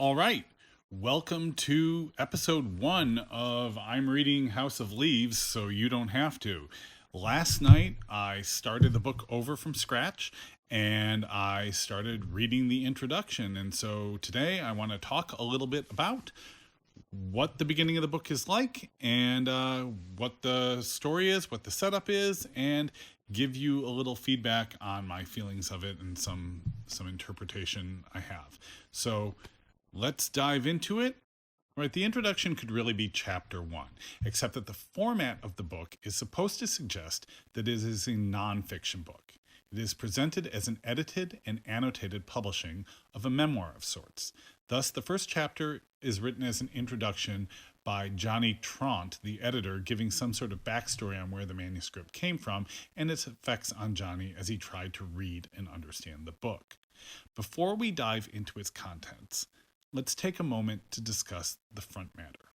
All right. Welcome to episode 1 of I'm Reading House of Leaves So You Don't Have to. Last night, I started the book over from scratch and I started reading the introduction. And so today, I want to talk a little bit about what the beginning of the book is like and what the story is, what the setup is, and give you a little feedback on my feelings of it and some interpretation I have. So let's dive into it. Right, the introduction could really be chapter 1, except that the format of the book is supposed to suggest that it is a nonfiction book. It is presented as an edited and annotated publishing of a memoir of sorts. Thus, the first chapter is written as an introduction by Johnny Trant, the editor, giving some sort of backstory on where the manuscript came from and its effects on Johnny as he tried to read and understand the book. Before we dive into its contents, let's take a moment to discuss the front matter.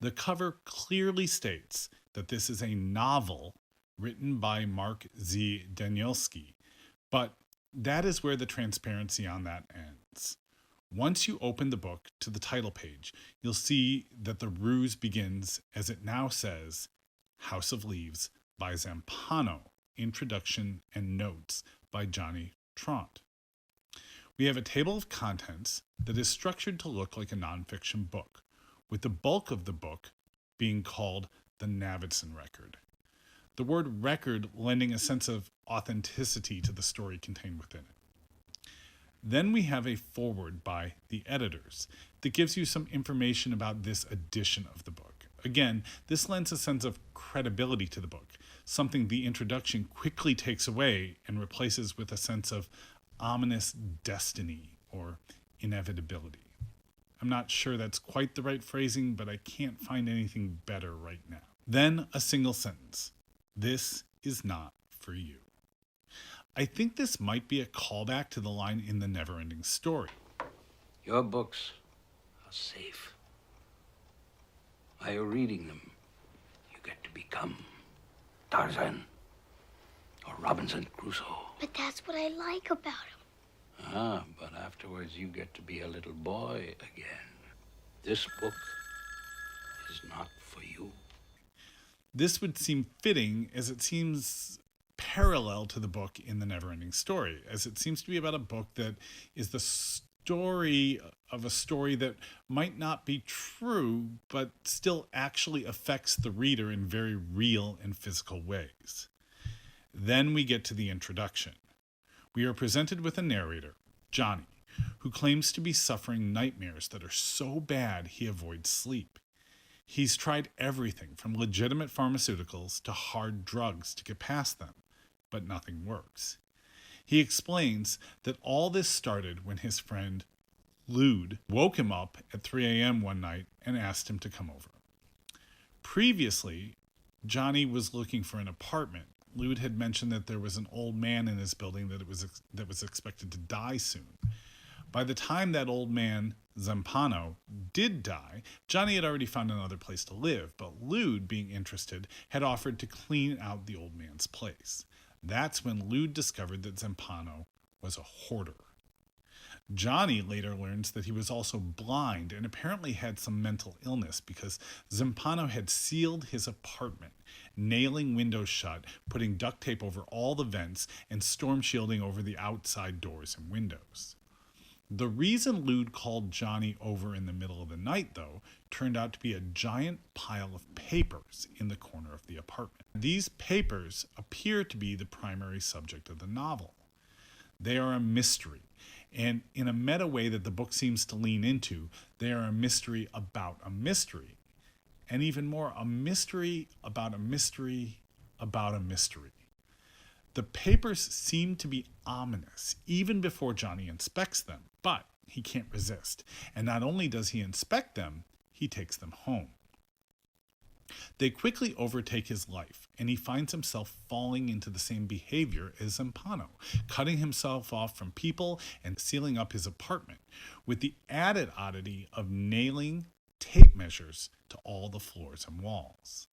The cover clearly states that this is a novel written by Mark Z. Danielski, but that is where the transparency on that ends. Once you open the book to the title page, you'll see that the ruse begins as it now says, House of Leaves by Zampano, Introduction and Notes by Johnny Trant. We have a table of contents that is structured to look like a nonfiction book, with the bulk of the book being called the Navidson Record. The word record lending a sense of authenticity to the story contained within it. Then we have a foreword by the editors that gives you some information about this edition of the book. Again, this lends a sense of credibility to the book, something the introduction quickly takes away and replaces with a sense of ominous destiny or inevitability. I'm not sure that's quite the right phrasing, but I can't find anything better right now. Then a single sentence. This is not for you. I think this might be a callback to the line in The Never-Ending Story. Your books are safe. While you're reading them, you get to become Tarzan or Robinson Crusoe. But that's what I like about him. But afterwards you get to be a little boy again. This book is not for you. This would seem fitting as it seems parallel to the book in The Never-Ending Story, as it seems to be about a book that is the story of a story that might not be true, but still actually affects the reader in very real and physical ways. Then we get to the introduction. We are presented with a narrator, Johnny, who claims to be suffering nightmares that are so bad he avoids sleep. He's tried everything from legitimate pharmaceuticals to hard drugs to get past them, but nothing works. He explains that all this started when his friend, Lude, woke him up at 3 a.m. one night and asked him to come over. Previously, Johnny was looking for an apartment. Lude had mentioned that there was an old man in his building that was expected to die soon. By the time that old man, Zampano, did die, Johnny had already found another place to live, but Lude, being interested, had offered to clean out the old man's place. That's when Lude discovered that Zampano was a hoarder. Johnny later learns that he was also blind and apparently had some mental illness because Zampano had sealed his apartment, nailing windows shut, putting duct tape over all the vents, and storm shielding over the outside doors and windows. The reason Lude called Johnny over in the middle of the night, though, turned out to be a giant pile of papers in the corner of the apartment. These papers appear to be the primary subject of the novel. They are a mystery, and in a meta way that the book seems to lean into, they are a mystery about a mystery, and even more, a mystery about a mystery about a mystery. The papers seem to be ominous, even before Johnny inspects them, but he can't resist. And not only does he inspect them, he takes them home. They quickly overtake his life, and he finds himself falling into the same behavior as Zampano, cutting himself off from people and sealing up his apartment, with the added oddity of nailing tape measures to all the floors and walls.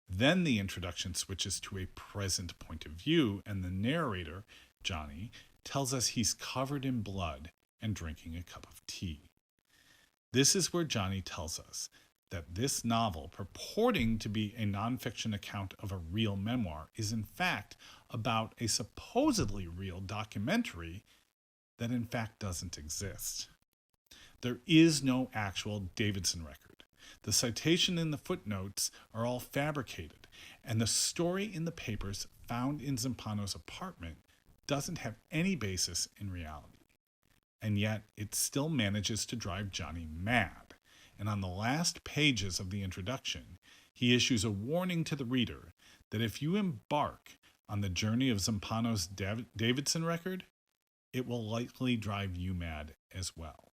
Then the introduction switches to a present point of view, and the narrator, Johnny, tells us he's covered in blood and drinking a cup of tea. This is where Johnny tells us that this novel, purporting to be a nonfiction account of a real memoir, is in fact about a supposedly real documentary that in fact doesn't exist. There is no actual Davidson record. The citation and the footnotes are all fabricated, and the story in the papers found in Zampano's apartment doesn't have any basis in reality. And yet, it still manages to drive Johnny mad. And on the last pages of the introduction, he issues a warning to the reader that if you embark on the journey of Zampano's Davidson record, it will likely drive you mad as well.